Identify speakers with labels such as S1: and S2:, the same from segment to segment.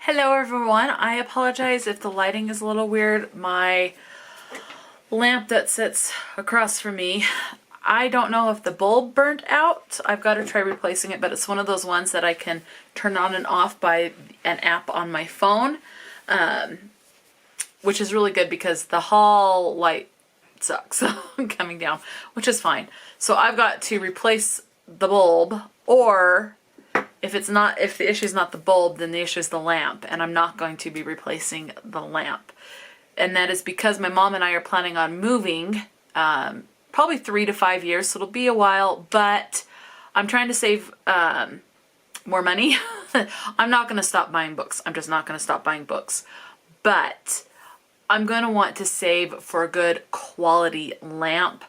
S1: Hello everyone, I apologize if the lighting is a little weird. My lamp that sits across from me, I don't know if the bulb burnt out. I've got to try replacing it, but it's one of those ones that I can turn on and off by an app on my phone, which is really good because the hall light sucks coming down, which is fine. So I've got to replace the bulb, or if the issue is not the bulb, then the issue is the lamp, and I'm not going to be replacing the lamp. And that is because my mom and I are planning on moving, probably 3 to 5 years, so it'll be a while, but I'm trying to save more money. I'm not going to stop buying books. I'm just not going to stop buying books. But I'm going to want to save for a good quality lamp.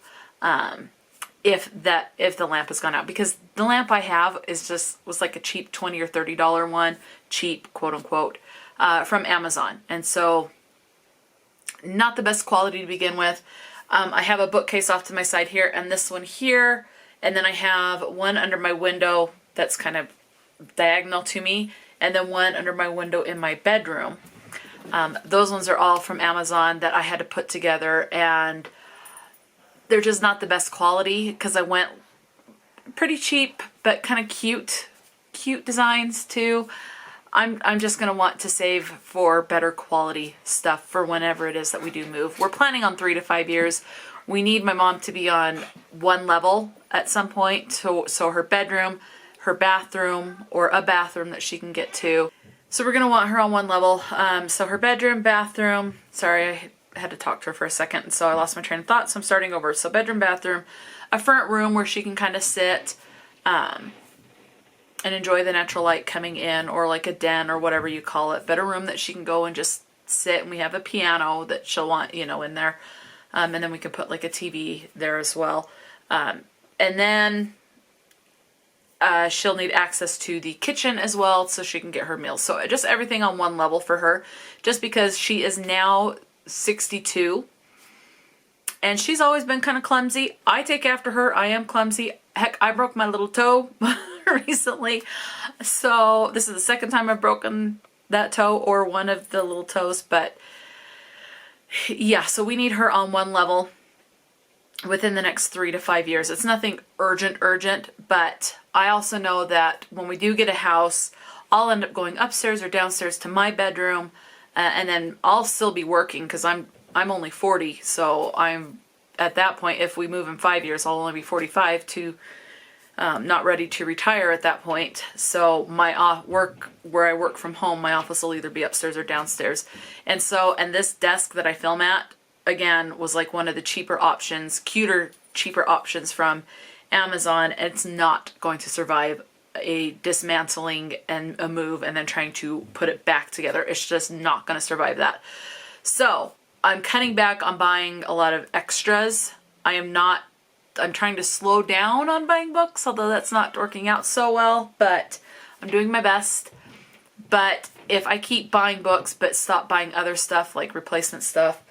S1: If the lamp has gone out, because the lamp I have was like a cheap $20 or $30 one, cheap, quote unquote, from Amazon. And so not the best quality to begin with. I have a bookcase off to my side here and this one here. And then I have one under my window that's kind of diagonal to me. And then one under my window in my bedroom. Those ones are all from Amazon that I had to put together, and they're just not the best quality because I went pretty cheap, but kind of cute designs too. I'm just going to want to save for better quality stuff for whenever it is that we do move. We're planning on 3 to 5 years. We need my mom to be on one level at some point. So her bedroom, her bathroom, or a bathroom that she can get to. So we're going to want her on one level. So her bedroom, bathroom, sorry, I had to talk to her for a second, so I lost my train of thought, so I'm starting over. So bedroom, bathroom, a front room where she can kind of sit and enjoy the natural light coming in, or like a den or whatever you call it, but a room that she can go and just sit, and we have a piano that she'll want, in there, and then we can put like a TV there as well. And then she'll need access to the kitchen as well so she can get her meals. So just everything on one level for her, just because she is now 62 and she's always been kind of clumsy. I take after her. I am clumsy. Heck, I broke my little toe recently. So this is the second time I've broken that toe, or one of the little toes. But yeah, so we need her on one level within the next 3 to 5 years. It's nothing urgent, but I also know that when we do get a house, I'll end up going upstairs or downstairs to my bedroom. And then I'll still be working because I'm only 40, so I'm at that point, if we move in 5 years, I'll only be 45 to not ready to retire at that point. So my work, where I work from home, my office will either be upstairs or downstairs. And this desk that I film at, again, was like one of the cheaper options, cheaper options from Amazon. It's not going to survive a dismantling and a move and then trying to put it back together. It's just not going to survive that. So I'm cutting back on buying a lot of extras. I'm trying to slow down on buying books, although that's not working out so well, but I'm doing my best. But if I keep buying books but stop buying other stuff, like replacement stuff,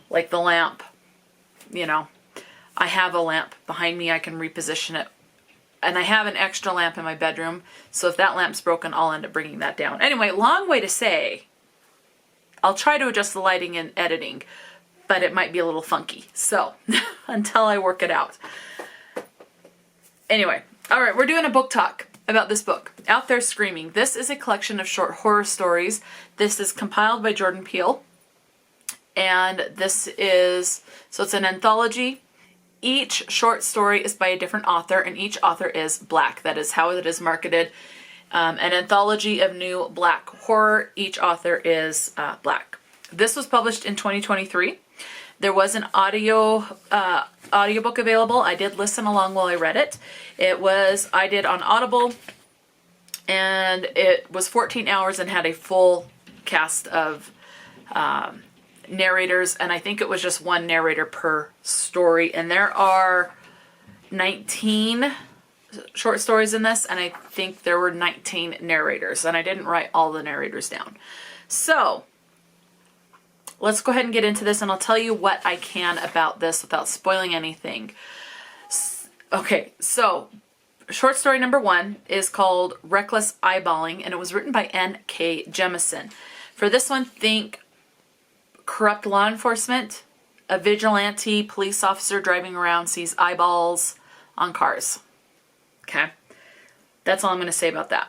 S1: like the lamp, I have a lamp behind me, I can reposition it. And I have an extra lamp in my bedroom, so if that lamp's broken, I'll end up bringing that down. Anyway, long way to say, I'll try to adjust the lighting in editing, but it might be a little funky. So, until I work it out. Anyway, all right, we're doing a book talk about this book, Out There Screaming. This is a collection of short horror stories. This is compiled by Jordan Peele, and so it's an anthology. Each short story is by a different author, and each author is Black. That is how it is marketed. An anthology of new Black horror. Each author is Black. This was published in 2023. There was an audiobook available. I did listen along while I read it. I did on Audible, and it was 14 hours and had a full cast of narrators, and I think it was just one narrator per story, and there are 19 short stories in this, and I think there were 19 narrators, and I didn't write all the narrators down. So let's go ahead and get into this, and I'll tell you what I can about this without spoiling anything. Okay, so short story number 1 is called Reckless Eyeballing, and it was written by N.K. Jemisin. For this one, think corrupt law enforcement, a vigilante police officer driving around sees eyeballs on cars. Okay? That's all I'm going to say about that.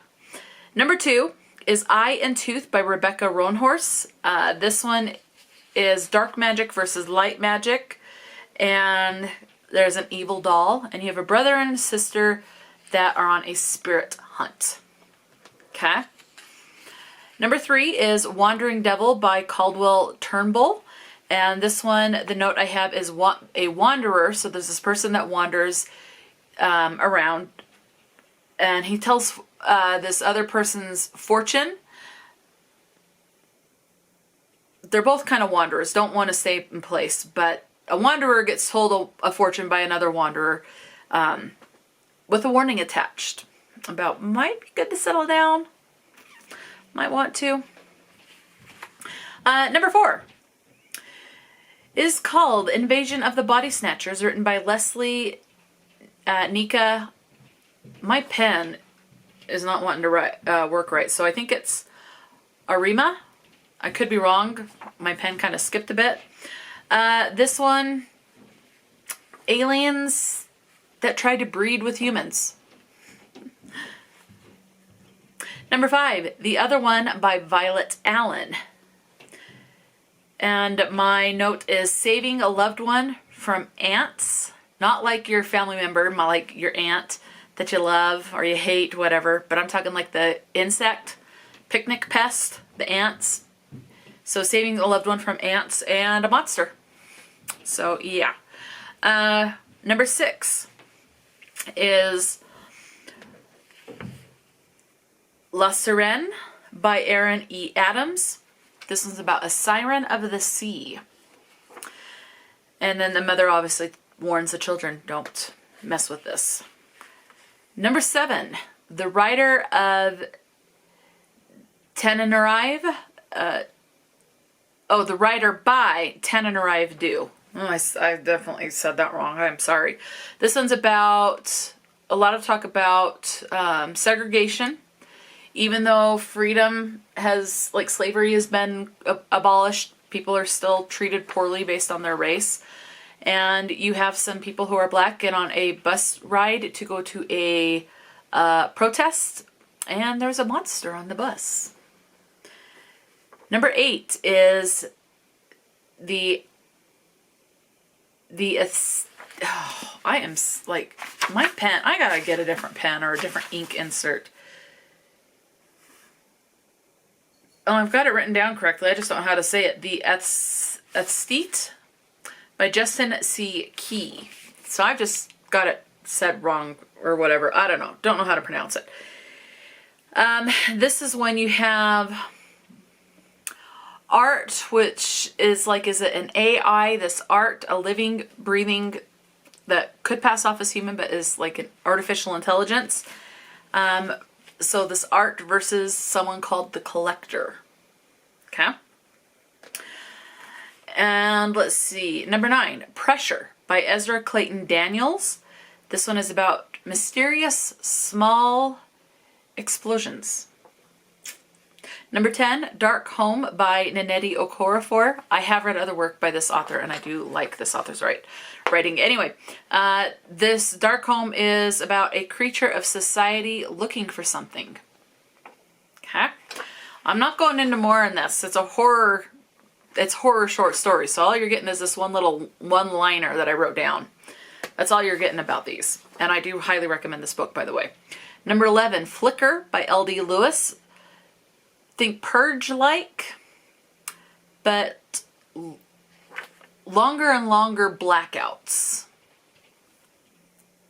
S1: Number 2 is Eye and Tooth by Rebecca Roanhorse. This one is dark magic versus light magic, and there's an evil doll, and you have a brother and a sister that are on a spirit hunt. Okay? Number 3 is Wandering Devil by Caldwell Turnbull. And this one, the note I have is a wanderer. So there's this person that wanders around, and he tells this other person's fortune. They're both kind of wanderers, don't want to stay in place, but a wanderer gets told a fortune by another wanderer with a warning attached about might be good to settle down, might want to. Number 4 is called Invasion of the Body Snatchers, written by Leslie Nika. My pen is not wanting to work right, so I think it's Arima. I could be wrong. My pen kind of skipped a bit. This one, aliens that tried to breed with humans. Number 5, The Other One by Violet Allen. And my note is saving a loved one from ants. Not like your family member, like your aunt that you love or you hate, whatever. But I'm talking like the insect, picnic pest, the ants. So saving a loved one from ants and a monster. So yeah. Number 6 is La Sirène by Aaron E. Adams. This one's about a siren of the sea. And then the mother obviously warns the children, don't mess with this. Number 7, the writer of Tananarive, the writer by Tananarive Dew. Oh, I definitely said that wrong. I'm sorry. This one's about a lot of talk about segregation. Even though freedom has, like slavery has been abolished, people are still treated poorly based on their race. And you have some people who are black get on a bus ride to go to a protest, and there's a monster on the bus. Number 8 is I am like, my pen, I gotta get a different pen or a different ink insert. Oh, I've got it written down correctly. I just don't know how to say it. The Aesthete by Justin C. Key. So I've just got it said wrong or whatever. I don't know. Don't know how to pronounce it. This is when you have art, which is like, is it an AI? This art, a living, breathing, that could pass off as human, but is like an artificial intelligence. So this art versus someone called the Collector. Okay. And let's see. Number 9, Pressure by Ezra Clayton Daniels. This one is about mysterious small explosions. Number 10, Dark Home by Nnedi Okorafor. I have read other work by this author, and I do like this author's writing. Anyway, this Dark Home is about a creature of society looking for something. Okay? I'm not going into more on this. It's horror short story, so all you're getting is this one little one-liner that I wrote down. That's all you're getting about these. And I do highly recommend this book, by the way. Number 11, Flicker by L.D. Lewis. Think Purge-like, but longer and longer blackouts.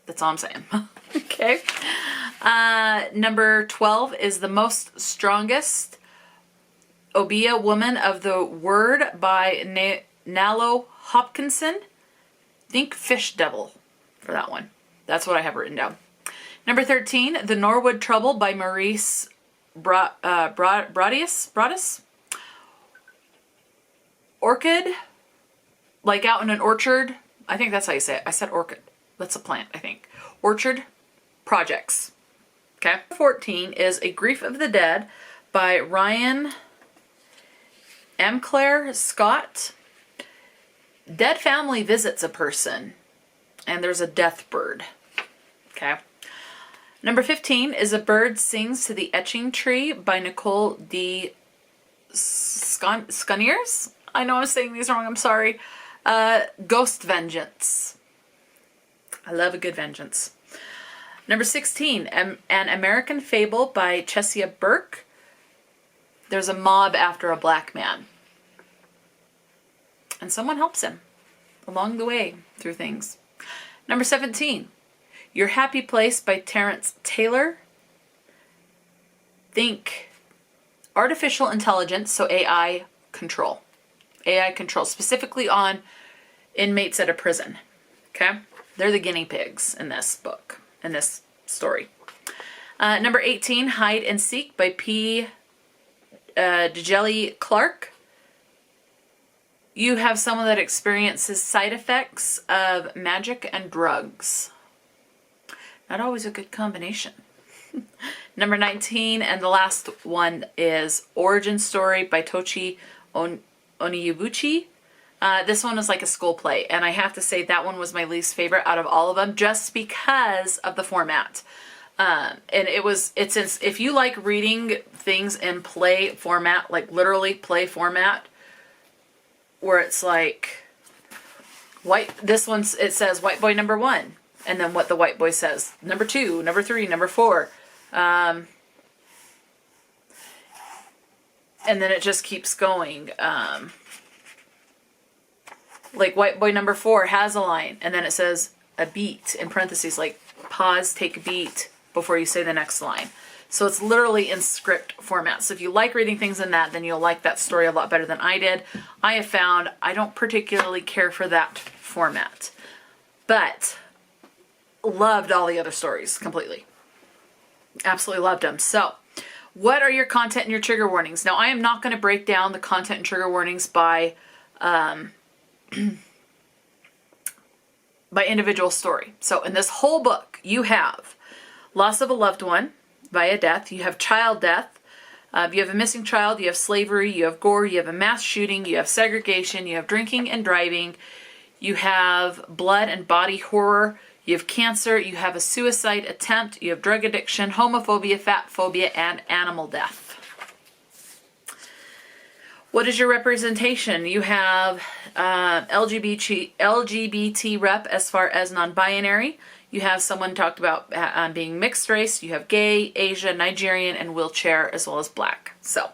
S1: That's all I'm saying. Okay. Number 12 is The Most Strongest Obeah Woman of the Word by Nalo Hopkinson. Think Fish Devil for that one. That's what I have written down. Number 13, The Norwood Trouble by Maurice Broadus. Orchid, like out in an orchard. I think that's how you say it. I said orchid. That's a plant, I think. Orchard. projects. Okay. 14 is A Grief of the Dead by Ryan M. Claire Scott. Dead family visits a person, and there's a death bird. Okay. Number 15 is A Bird Sings to the Etching Tree by Nicole D. Scuniers. I know I'm saying these wrong, I'm sorry. Ghost Vengeance. I love a good vengeance. Number 16, An American Fable by Chesia Burke. There's a mob after a black man. And someone helps him along the way through things. Number 17, Your Happy Place by Terrence Taylor. Think artificial intelligence, so AI control. AI control, specifically on inmates at a prison. Okay? They're the guinea pigs in this book, in this story. Number 18, Hide and Seek by P. Djeli Clark. You have someone that experiences side effects of magic and drugs. Not always a good combination. Number 19, and the last one is Origin Story by Tochi Oniyabuchi. This one was like a school play, and I have to say that one was my least favorite out of all of them, just because of the format. And if you like reading things in play format, like literally play format, where it's like it says white boy number 1, and then what the white boy says, number 2, number 3, number 4. And then it just keeps going. Like white boy number 4 has a line, and then it says a beat in parentheses, like pause, take a beat before you say the next line. So it's literally in script format. So if you like reading things in that, then you'll like that story a lot better than I did. I have found I don't particularly care for that format, but loved all the other stories completely. Absolutely loved them. So what are your content and your trigger warnings? Now, I am not going to break down the content and trigger warnings by by individual story. So in this whole book, you have loss of a loved one via death, you have child death, you have a missing child, you have slavery, you have gore, you have a mass shooting, you have segregation, you have drinking and driving, you have blood and body horror, you have cancer, you have a suicide attempt, you have drug addiction, homophobia, fat phobia, and animal death. What is your representation? You have LGBT rep as far as non-binary. You have someone talked about being mixed race. You have gay, Asia, Nigerian, and wheelchair, as well as black. So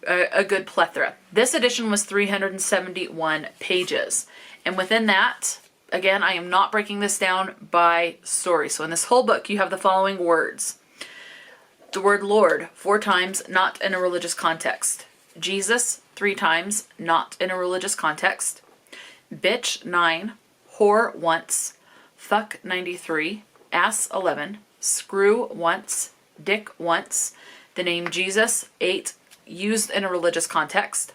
S1: a good plethora. This edition was 371 pages. And within that, again, I am not breaking this down by story. So in this whole book, you have the following words. The word Lord 4 times, not in a religious context. Jesus 3 times, not in a religious context. Bitch 9, whore once, fuck 93, ass 11, screw once, dick once, the name Jesus 8, used in a religious context.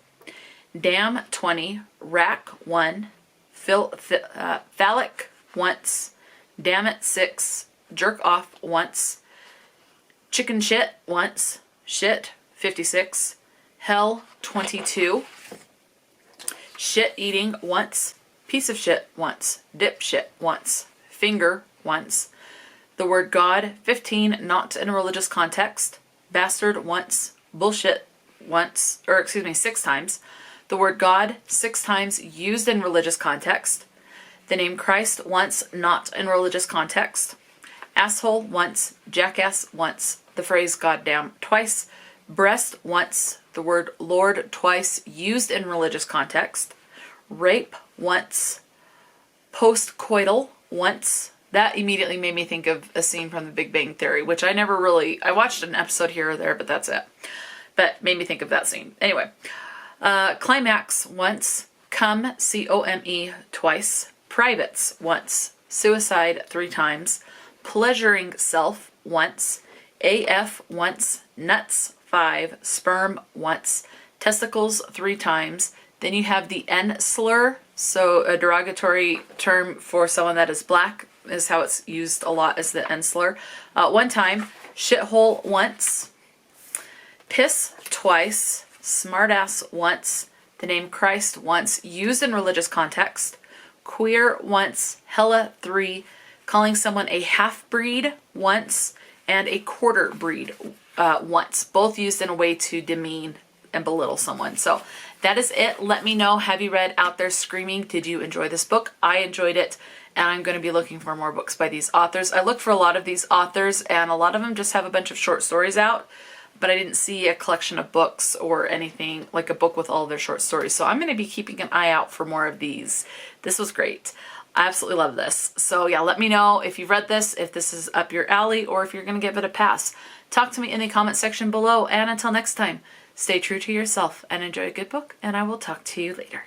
S1: Damn 20, rack 1, phallic once, damn it 6, jerk off once, chicken shit once, shit 56, hell 22, shit eating once, piece of shit once, dip shit once, finger once, the word God 15, not in a religious context, bastard once, bullshit once, 6 times, the word God 6 times, used in religious context, the name Christ once, not in religious context, asshole once, jackass once, the phrase goddamn twice, breast once, the word Lord twice, used in religious context, rape once, postcoital once. That immediately made me think of a scene from The Big Bang Theory, which I watched an episode here or there, but that's it. But made me think of that scene. Anyway, climax once, come, C-O-M-E, twice, privates once, suicide 3 times, pleasuring self once, AF once, nuts 5, sperm once, testicles 3 times. Then you have the N slur, so a derogatory term for someone that is black, is how it's used a lot as the end slur. One time, shithole once, piss twice, smartass once, the name Christ once, used in religious context, queer once, hella 3, calling someone a half-breed once, and a quarter breed once, both used in a way to demean and belittle someone. So that is it. Let me know, have you read Out There Screaming? Did you enjoy this book? I enjoyed it, and I'm going to be looking for more books by these authors. I looked for a lot of these authors, and a lot of them just have a bunch of short stories out, but I didn't see a collection of books or anything, like a book with all their short stories. So I'm going to be keeping an eye out for more of these. This was great. I absolutely love this. So yeah, let me know if you've read this, if this is up your alley, or if you're going to give it a pass. Talk to me in the comment section below, and until next time, stay true to yourself and enjoy a good book, and I will talk to you later.